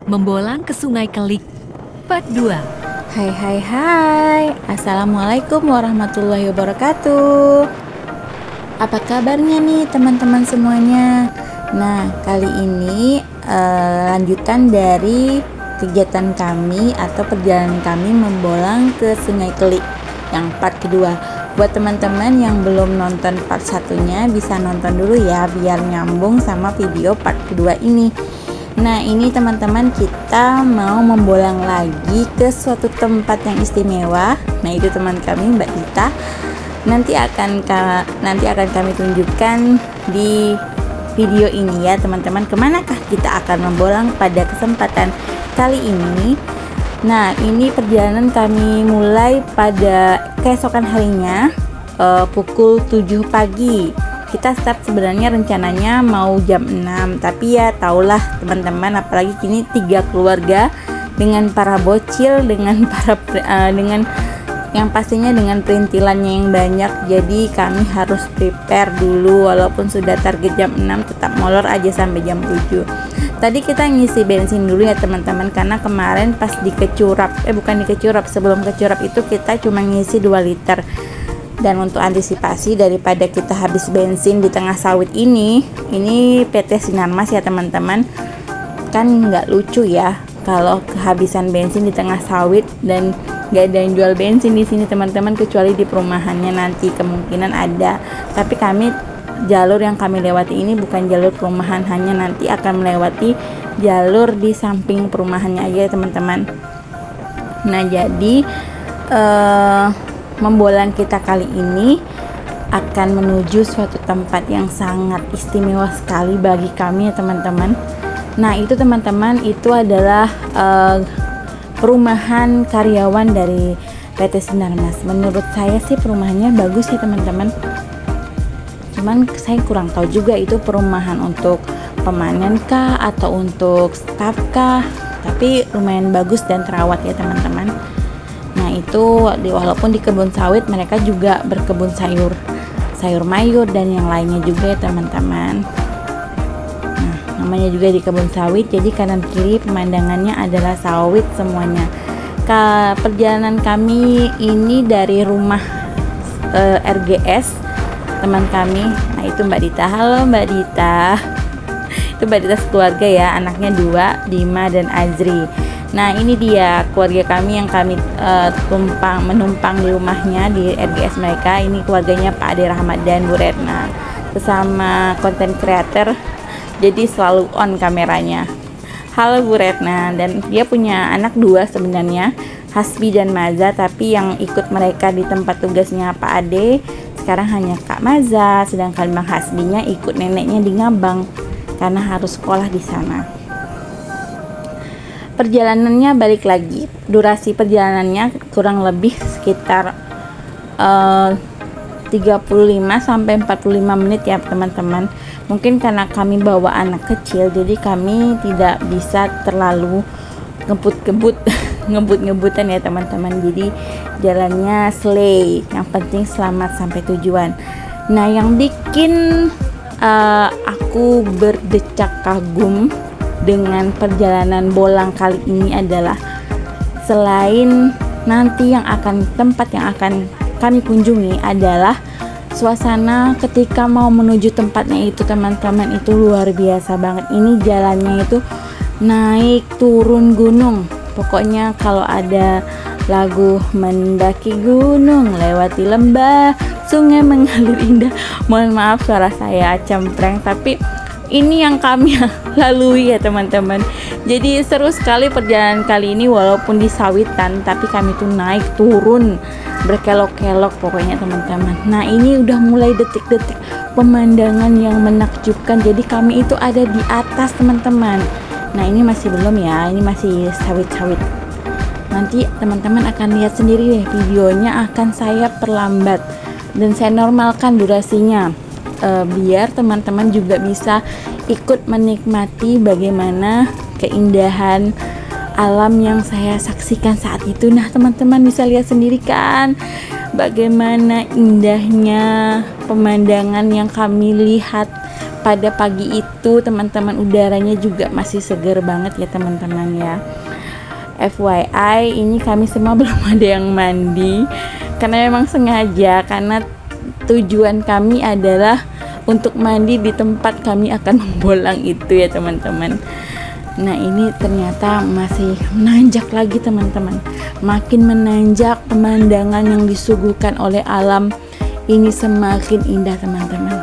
Membolang ke Sungai Kelik, Part 2. Hai, Assalamualaikum warahmatullahi wabarakatuh. Apa kabarnya nih teman-teman semuanya? Nah, kali ini lanjutan dari kegiatan kami atau perjalanan kami membolang ke Sungai Kelik yang part kedua. Buat teman-teman yang belum nonton part satunya, bisa nonton dulu ya biar nyambung sama video part kedua ini. Nah, ini teman-teman, kita mau membolang lagi ke suatu tempat yang istimewa. Nah, itu teman kami, Mbak Dita. Nanti akan kami tunjukkan di video ini ya teman-teman, kemanakah kita akan membolang pada kesempatan kali ini. Nah, ini perjalanan kami mulai pada keesokan harinya pukul 7 pagi. Kita start sebenarnya rencananya mau jam 6, tapi ya taulah teman-teman, apalagi kini 3 keluarga dengan para bocil, dengan yang pastinya dengan perintilannya yang banyak. Jadi kami harus prepare dulu, walaupun sudah target jam 6 tetap molor aja sampai jam 7. Tadi kita ngisi bensin dulu ya teman-teman, karena kemarin pas di Kecurap, sebelum Kecurap itu kita cuma ngisi 2 liter. Dan untuk antisipasi daripada kita habis bensin di tengah sawit ini PT Sinarmas ya teman-teman, kan nggak lucu ya kalau kehabisan bensin di tengah sawit dan nggak ada yang jual bensin di sini teman-teman, kecuali di perumahannya nanti kemungkinan ada. Tapi jalur yang kami lewati ini bukan jalur perumahan, hanya nanti akan melewati jalur di samping perumahannya aja teman-teman. Nah, jadi membolang kita kali ini akan menuju suatu tempat yang sangat istimewa sekali bagi kami ya teman-teman. Nah, itu teman-teman, itu adalah perumahan karyawan dari PT Sinarmas. Menurut saya sih perumahannya bagus ya teman-teman, cuman saya kurang tahu juga itu perumahan untuk pemanen kah atau untuk staf kah, tapi lumayan bagus dan terawat ya teman-teman. Nah, itu walaupun di kebun sawit mereka juga berkebun sayur mayur dan yang lainnya juga ya teman-teman. Nah, namanya juga di kebun sawit, jadi kanan kiri pemandangannya adalah sawit semuanya. Perjalanan kami ini dari rumah RGS teman kami. Nah, itu Mbak Dita. Halo Mbak Dita. Itu Mbak Dita sekeluarga ya, anaknya 2, Dima dan Azri. Nah, ini dia keluarga kami yang kami menumpang di rumahnya di RGS mereka. Ini keluarganya Pak Ade Rahmat dan Bu Retna, sesama konten creator, jadi selalu on kameranya. Halo Bu Retna, dan dia punya anak 2 sebenarnya, Hasbi dan Maza, tapi yang ikut mereka di tempat tugasnya Pak Ade sekarang hanya Kak Maza, sedangkan Bang Hasbinya ikut neneknya di Ngabang karena harus sekolah di sana. Perjalanannya balik lagi, durasi perjalanannya kurang lebih sekitar 35 sampai 45 menit ya teman-teman. Mungkin karena kami bawa anak kecil, jadi kami tidak bisa terlalu ngebut-ngebutan ya teman-teman. Jadi jalannya slay, yang penting selamat sampai tujuan. Nah, yang bikin aku berdecak kagum dengan perjalanan bolang kali ini adalah selain nanti tempat yang akan kami kunjungi adalah suasana ketika mau menuju tempatnya itu teman-teman, itu luar biasa banget. Ini jalannya itu naik turun gunung. Pokoknya kalau ada lagu mendaki gunung, lewati lembah, sungai mengalir indah. Mohon maaf suara saya cempreng, tapi ini yang kami lalui ya teman-teman. Jadi seru sekali perjalanan kali ini, walaupun di sawitan tapi kami tuh naik turun berkelok-kelok pokoknya teman-teman. Nah, ini udah mulai detik-detik pemandangan yang menakjubkan. Jadi kami itu ada di atas teman-teman. Nah, ini masih belum ya, ini masih sawit-sawit. Nanti teman-teman akan lihat sendiri deh, videonya akan saya perlambat dan saya normalkan durasinya, biar teman-teman juga bisa ikut menikmati bagaimana keindahan alam yang saya saksikan saat itu. Nah, teman-teman bisa lihat sendiri kan bagaimana indahnya pemandangan yang kami lihat pada pagi itu teman-teman udaranya juga masih seger banget ya teman-teman ya. FYI ini kami semua belum ada yang mandi karena memang sengaja, karena tujuan kami adalah untuk mandi di tempat kami akan membolang itu ya teman-teman. Nah ini ternyata masih menanjak lagi teman-teman, makin menanjak, pemandangan yang disuguhkan oleh alam ini semakin indah teman-teman.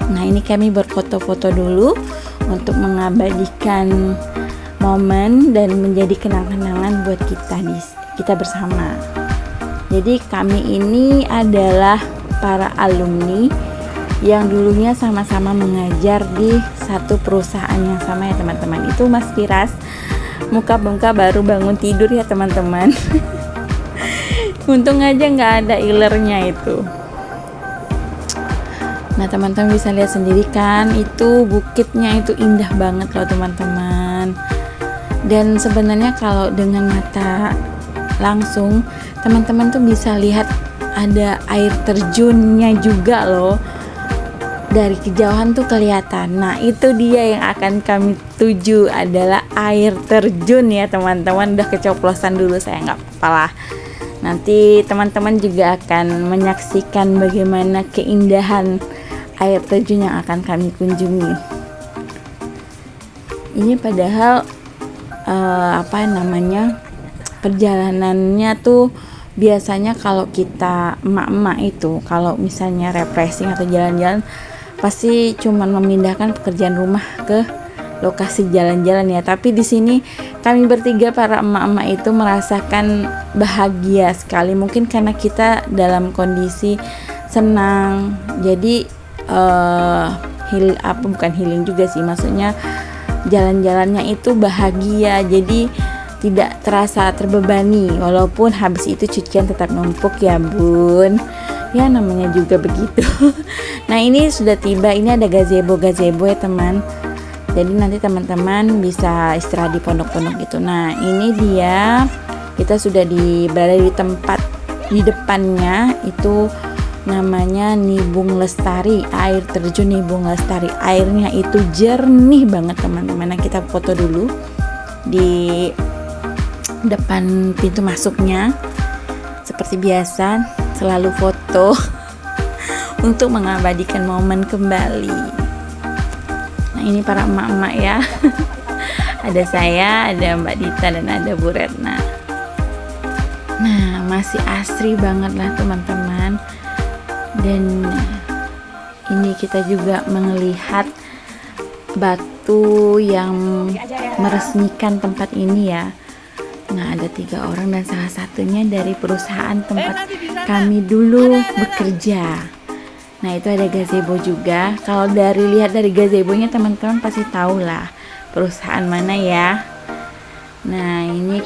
Nah ini kami berfoto-foto dulu untuk mengabadikan momen dan menjadi kenang-kenangan buat kita bersama. Jadi kami ini adalah para alumni yang dulunya sama-sama mengajar di satu perusahaan yang sama ya teman-teman. Itu Mas Firas muka-muka baru bangun tidur ya teman-teman. Untung aja nggak ada ilernya itu. Nah teman-teman bisa lihat sendiri kan, itu bukitnya itu indah banget loh teman-teman. Dan sebenarnya kalau dengan mata langsung teman-teman tuh bisa lihat ada air terjunnya juga loh, dari kejauhan tuh kelihatan. Nah itu dia yang akan kami tuju, adalah air terjun ya teman-teman. Udah keceplosan dulu saya, nggak apa-apa lah. Nanti teman-teman juga akan menyaksikan bagaimana keindahan air terjun yang akan kami kunjungi. Ini padahal perjalanannya tuh biasanya kalau kita emak-emak itu kalau misalnya refreshing atau jalan-jalan pasti cuman memindahkan pekerjaan rumah ke lokasi jalan-jalan ya. Tapi di sini kami bertiga para emak-emak itu merasakan bahagia sekali, mungkin karena kita dalam kondisi senang. Jadi bukan healing juga sih, maksudnya jalan-jalannya itu bahagia, jadi tidak terasa terbebani, walaupun habis itu cucian tetap numpuk ya bun, ya namanya juga begitu. Nah ini sudah tiba, ini ada gazebo ya teman, jadi nanti teman-teman bisa istirahat di pondok-pondok gitu. Nah ini dia, kita sudah berada di tempat di depannya, itu namanya Nibung Lestari, air terjun Nibung Lestari. Airnya itu jernih banget teman-teman. Nah kita foto dulu di depan pintu masuknya. Seperti biasa selalu foto untuk mengabadikan momen kembali. Nah ini para emak-emak ya. Ada saya, ada Mbak Dita, dan ada Bu Retna. Nah masih asri banget lah teman-teman. Dan ini kita juga melihat batu yang meresmikan tempat ini ya. Nah ada 3 orang dan salah satunya dari perusahaan tempat kami dulu bekerja. Nah itu ada gazebo juga. Kalau lihat dari gazebonya teman-teman pasti tahu lah perusahaan mana ya. Nah ini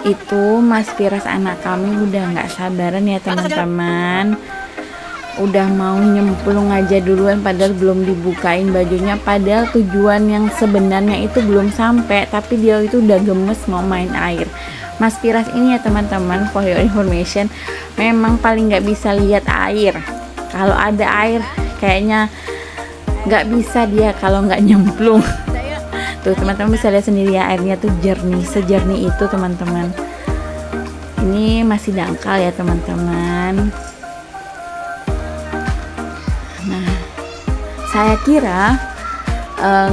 itu Mas Firas anak kami udah nggak sabaran ya teman-teman, udah mau nyemplung aja duluan, padahal belum dibukain bajunya, padahal tujuan yang sebenarnya itu belum sampai, tapi dia itu udah gemes mau main air. Mas Firas ini ya teman-teman, for your information, memang paling nggak bisa lihat air. Kalau ada air kayaknya nggak bisa dia kalau nggak nyemplung. Tuh teman-teman bisa lihat sendiri ya, airnya tuh jernih, sejernih itu teman-teman. Ini masih dangkal ya teman-teman. Nah, saya kira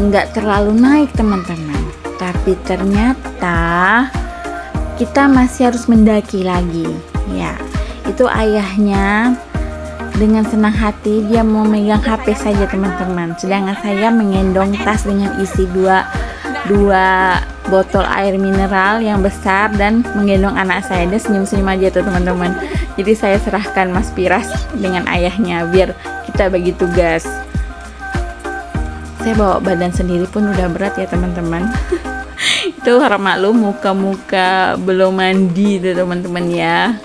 nggak terlalu naik teman-teman, tapi ternyata kita masih harus mendaki lagi. Ya, itu ayahnya dengan senang hati dia mau megang HP saja teman-teman, sedangkan saya mengendong tas dengan isi dua botol air mineral yang besar dan menggendong anak saya. Dia senyum-senyum aja tuh teman-teman. Jadi saya serahkan Mas Firas dengan ayahnya biar kita bagi tugas. Saya bawa badan sendiri pun udah berat ya teman-teman. Itu harap maklum muka-muka belum mandi tuh teman-teman ya.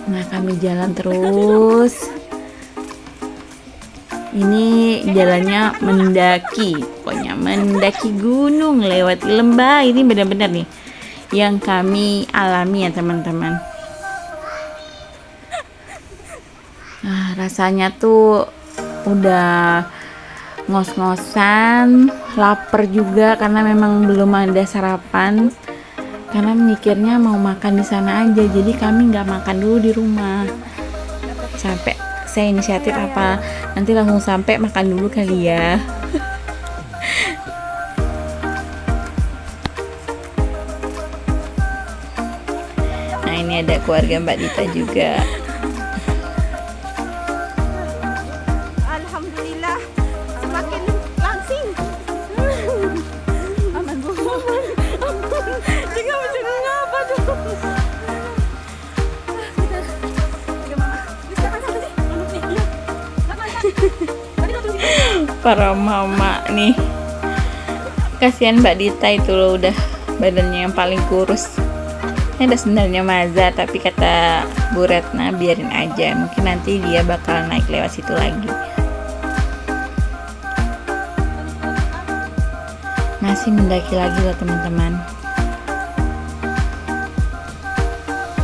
Nah kami jalan terus. Ini jalannya mendaki, pokoknya mendaki gunung, lewati lembah. Ini benar-benar nih yang kami alami ya teman-teman. Nah rasanya tuh udah ngos-ngosan, lapar juga karena memang belum ada sarapan. Karena mikirnya mau makan di sana aja, jadi kami nggak makan dulu di rumah. Sampai saya inisiatif apa nanti langsung sampai makan dulu kali ya. Nah ini ada keluarga Mbak Dita juga. Alhamdulillah semakin langsing. Aman bu. Jika macam apa tuh? Para mama nih, kasihan Mbak Dita itu loh, udah badannya yang paling kurus. Ini ada sendalnya Maza, tapi kata Bu Retna biarin aja, mungkin nanti dia bakal naik lewat situ lagi. Masih mendaki lagi loh teman-teman.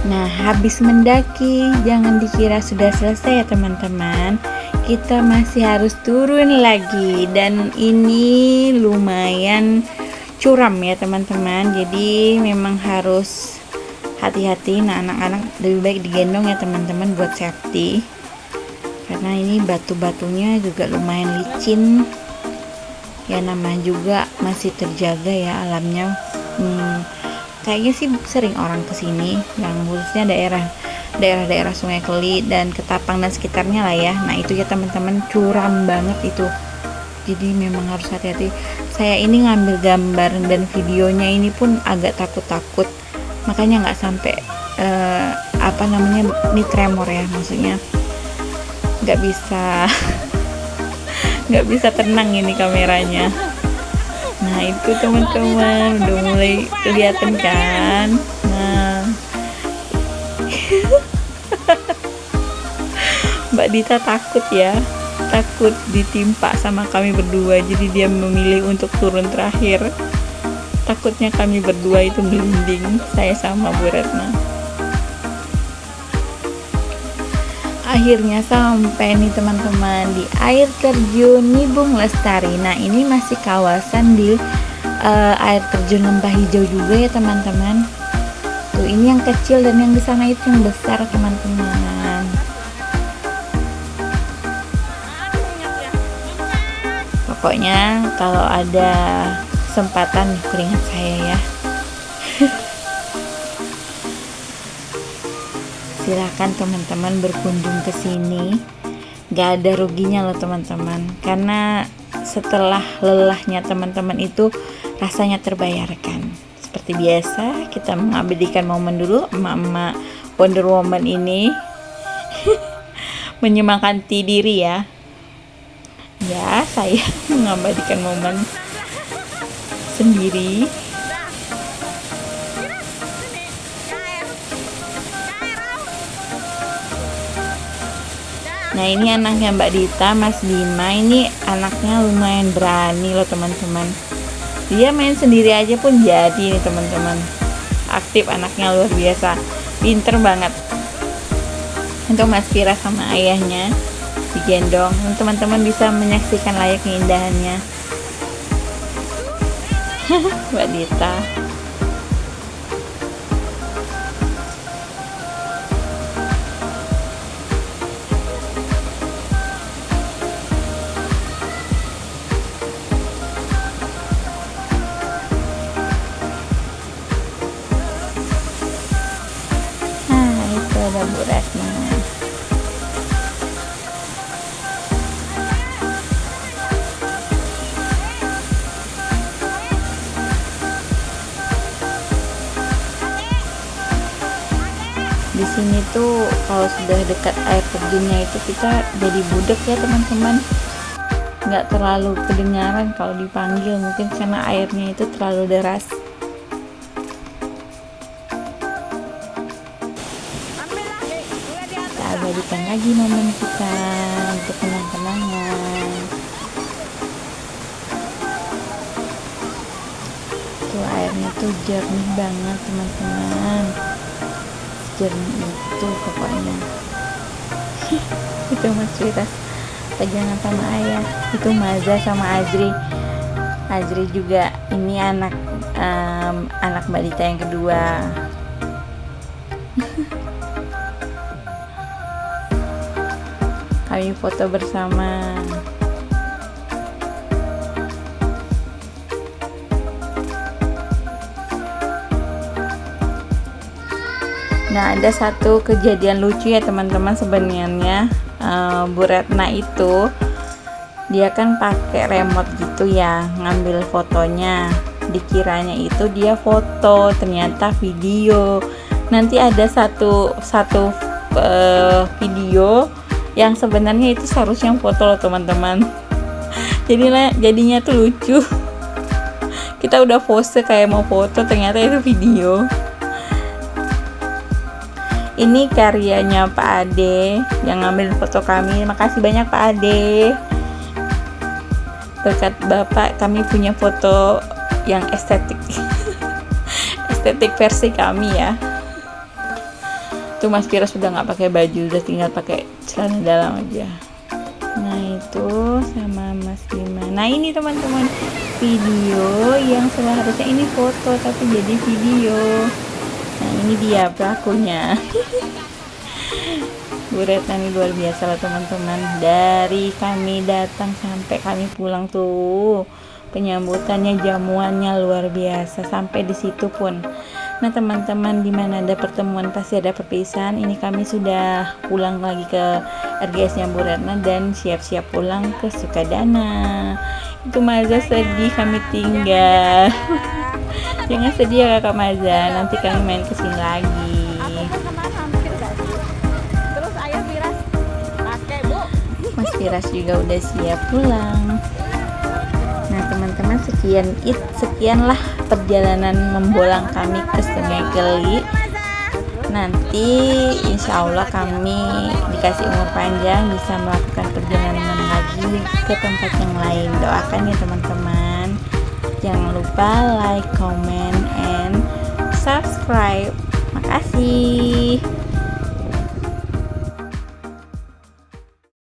Nah, habis mendaki jangan dikira sudah selesai ya teman-teman. Kita masih harus turun lagi, dan ini lumayan curam ya teman-teman. Jadi memang harus hati-hati. Nah, anak-anak lebih baik digendong ya teman-teman buat safety. Karena ini batu-batunya juga lumayan licin. Ya namanya juga masih terjaga ya alamnya. Kayaknya sih sering orang kesini, yang khususnya daerah-daerah Sungai Keli dan Ketapang dan sekitarnya lah ya. Nah itu ya teman-teman, curam banget itu. Jadi memang harus hati-hati. Saya ini ngambil gambar dan videonya ini pun agak takut-takut, makanya nggak sampai ini tremor ya, maksudnya nggak bisa tenang ini kameranya. Nah itu teman-teman udah mulai kelihatan kan. Nah Mbak Dita takut ya, takut ditimpa sama kami berdua, jadi dia memilih untuk turun terakhir. Takutnya kami berdua itu gelinding, saya sama Bu Retna. Akhirnya sampai nih teman-teman di air terjun Nibung Lestari. Nah ini masih kawasan di air terjun Lembah Hijau juga ya teman-teman. Tuh ini yang kecil dan yang di sana itu yang besar teman-teman. Pokoknya kalau ada kesempatan keringat saya ya. Silakan teman-teman berkunjung ke sini. Gak ada ruginya loh teman-teman, karena setelah lelahnya teman-teman itu rasanya terbayarkan. Seperti biasa kita mengabadikan momen dulu. Emak-emak Wonder Woman ini menyemangati diri ya. Ya saya mengabadikan momen sendiri. Nah ini anaknya Mbak Dita, Mas Bima. Ini anaknya lumayan berani loh teman-teman. Dia main sendiri aja pun jadi nih teman-teman. Aktif anaknya, luar biasa, pinter banget. Untuk Mas Vira sama ayahnya digendong, teman-teman bisa menyaksikan layak keindahannya. Mbak Dita. Ada Bu Retna. Di sini tuh kalau sudah dekat air terjunnya itu kita jadi budek ya teman-teman. Nggak terlalu kedengaran kalau dipanggil, mungkin karena airnya itu terlalu deras. Abadikan lagi momen kita untuk kenang-kenangan. Tuh airnya tuh jernih banget teman-teman, jernih itu pokoknya. Itu Mas Viras perjalanan sama ayah. Itu Maza sama Azri. Azri juga ini anak Mbak Dita yang kedua. Kami foto bersama. Nah, ada satu kejadian lucu ya teman-teman sebenarnya. Bu Retna itu dia kan pakai remote gitu ya ngambil fotonya, dikiranya itu dia foto, ternyata video. Nanti ada satu video yang sebenarnya itu seharusnya foto loh teman-teman. Jadinya tuh lucu. Kita udah pose kayak mau foto, ternyata itu video. Ini karyanya Pak Ade yang ngambil foto kami. Makasih banyak Pak Ade. Berkat Bapak kami punya foto yang estetik. Estetik versi kami ya. Itu Mas Pira sudah nggak pakai baju, udah tinggal pakai celana dalam aja. Nah itu sama Mas Bima. Nah ini teman-teman, video yang seharusnya ini foto tapi jadi video. Nah ini dia pelakunya. Bu Retna ini luar biasa lah teman-teman. Dari kami datang sampai kami pulang tuh, penyambutannya, jamuannya luar biasa sampai di situ pun. Nah teman-teman, di mana ada pertemuan pasti ada perpisahan. Ini kami sudah pulang lagi ke RGS-nya Bu Retna dan siap-siap pulang ke Sukadana. Itu Maza sedih kami tinggal. Jangan sedih ya Kakak Maza, nanti kami main kesini lagi. Terus ayah Firas pakai Bu. Mas Firas juga udah siap pulang. Nah teman-teman, sekianlah perjalanan membolang kami ke Sungai Keli. Nanti insya Allah kami dikasih umur panjang bisa melakukan perjalanan lagi ke tempat yang lain. Doakan ya teman-teman. Jangan lupa like, comment, and subscribe. Makasih.